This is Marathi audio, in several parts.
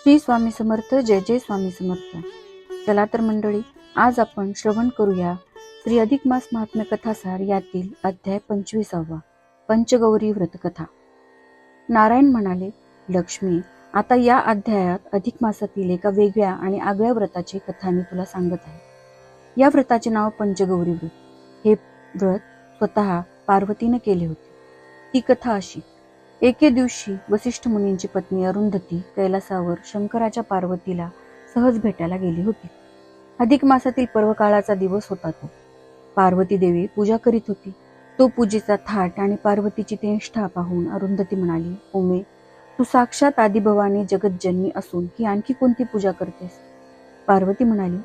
श्री स्वामी समर्थ. जय जय स्वामी समर्थ. चला तर मंडळी, आज आपण श्रवण करूया श्री अधिक मास महात्म्य कथासार यातील अध्याय 25वा, पंचगौरी व्रतकथा. नारायण म्हणाले, लक्ष्मी, आता या अध्यायात अधिक मासातील एका वेगळ्या आणि आगळ्या व्रताची कथा मी तुला सांगत आहे. या व्रताचे नाव पंचगौरी व्रत. हे व्रत स्वतः पार्वतीने केले होते. ती कथा अशी: एके दिवशी वसिष्ठ मुनींची पत्नी अरुंधती कैलासावर शंकराच्या पार्वतीला सहज भेटायला गेली होती. अधिक मासातील पर्वकाळाचा दिवस होता तो. पार्वती देवी पूजा करीत होती. तो पूजेचा थाट आणि पार्वतीची ती निष्ठा पाहून अरुंधती म्हणाली, उमे, तू साक्षात आदिभवानी जगतजननी असून ही आणखी कोणती पूजा करतेस? पार्वती म्हणाली,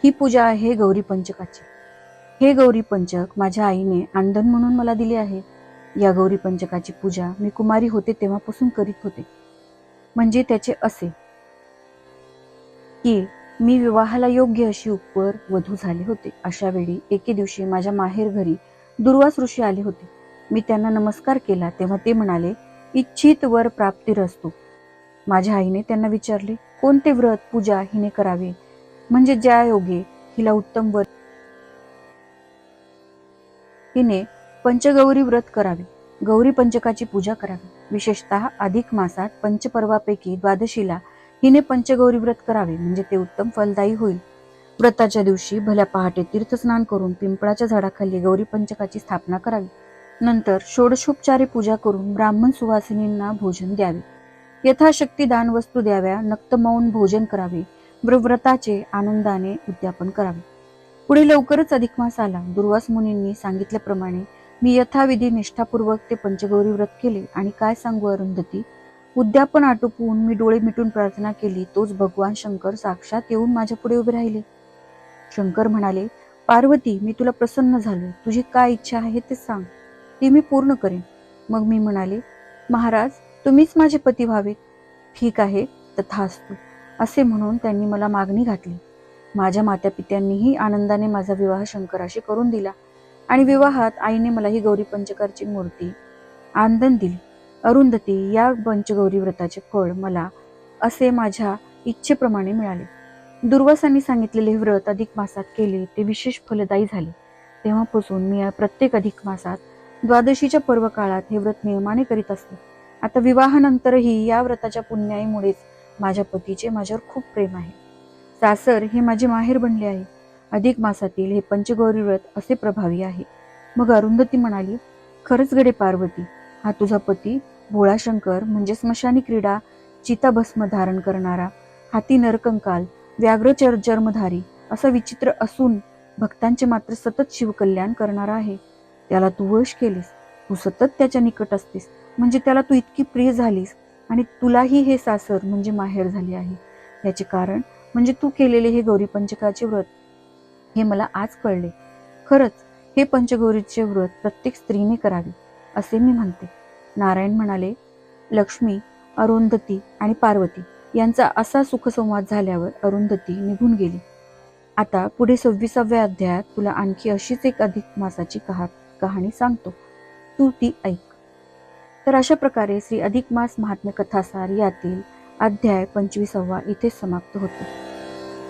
ही पूजा आहे गौरी पंचकाची. हे गौरी पंचक माझ्या आईने आंदण म्हणून मला दिले आहे. या गौरी पंचकाची पूजा मी कुमारी होते तेव्हापासून करीत होते. म्हणजे त्याचे असे की मी विवाहाला योग्य अशी उपवर वधू झाले होते. अशा वेळी एके दिवशी माझ्या माहेर घरी दुर्वास ऋषी आले होते. मी त्यांना नमस्कार केला तेव्हा ते म्हणाले, इच्छित वर प्राप्तिरस्तु. माझ्या आईने त्यांना विचारले, कोणते व्रत पूजा हिने करावे, म्हणजे ज्या योगे हिला उत्तम वर. हिने पंचगौरी व्रत करावे, गौरी पंचकाची पूजा करावी. विशेषतः अधिक मासात पंचपर्वापैकी द्वादशीला हिने पंचगौरी व्रत करावे, म्हणजे ते उत्तम फलदायी होईल. व्रताच्या दिवशी भल्या पहाटे तीर्थस्नान करून पिंपळाच्या झाडाखाली गौरी पंचकाची स्थापना करावी. नंतर षोडशोपचारे पूजा करून ब्राह्मण सुवासिनींना भोजन द्यावे. यथाशक्ती दान वस्तू द्याव्या. नक्तमौन भोजन करावे. व्रताचे आनंदाने उद्यापन करावे. पुढे लवकरच अधिक मास आला. दुर्वास मुनींनी सांगितल्याप्रमाणे मी यथाविधी निष्ठापूर्वक ते पंचगौरी व्रत केले. आणि काय सांगू अरुंधती, उद्यापन आटोपून मी डोळे मिटून प्रार्थना केली, तोच भगवान शंकर साक्षात येऊन माझ्या पुढे उभे राहिले. शंकर म्हणाले, पार्वती, मी तुला प्रसन्न झालो. तुझी काय इच्छा आहे ते सांग, ती मी पूर्ण करेन. मग मी म्हणाले, महाराज, तुम्हीच माझे पती व्हावेत. ठीक आहे, तथास्तु, असे म्हणून त्यांनी मला मागणी घातली. माझ्या मातापित्यांनीही आनंदाने माझा विवाह शंकराशी करून दिला आणि विवाहात आईने मला ही गौरी पंचकाची मूर्ती आनंद दिली. अरुंधती, या पंचगौरी व्रताचे फळ मला असे माझ्या इच्छेप्रमाणे मिळाले. दुर्वासांनी सांगितलेले व्रत अधिक मासात केले ते विशेष फलदायी झाले. तेव्हापासून मी या प्रत्येक अधिक मासात द्वादशीच्या पर्वकाळात हे व्रत नियमाने करीत असते. आता विवाहानंतरही या व्रताच्या पुण्याईमुळेच माझ्या पतीचे माझ्यावर खूप प्रेम आहे. सासर हे माझे माहेर बनले आहे. अधिक मासातील हे पंचगौरी व्रत असे प्रभावी आहे. मग अरुंधती म्हणाली, खरंच गडे पार्वती, हा तुझा पती भोळा शंकर म्हणजे स्मशानी क्रीडा, चिताभस्म धारण करणारा, हाती नरकंकाल, व्याघ्र चर्मधारी असा विचित्र असून भक्तांचे मात्र सतत शिवकल्याण करणारा आहे. त्याला तू वश केलीस. तू सतत त्याच्या निकट असतेस, म्हणजे त्याला तू इतकी प्रिय झालीस. आणि तुलाही हे सासर म्हणजे माहेर झाले आहे. याचे कारण म्हणजे तू केलेले हे गौरी पंचकाचे व्रत. हे मला आज कळले. खरंच हे पंचगौरीचे व्रत प्रत्येक स्त्रीने करावे असे मी म्हणते. नारायण म्हणाले, लक्ष्मी, अरुंधती आणि पार्वती यांचा असा सुखसंवाद झाल्यावर अरुंधती निघून गेली. आता पुढे 26व्या अध्यायात तुला आणखी अशीच एक अधिक मासाची कहाणी सांगतो, तू ती ऐक. तर अशा प्रकारे श्री अधिक मास महात्म्य कथासार यातील अध्याय 25वा इथे समाप्त होतो.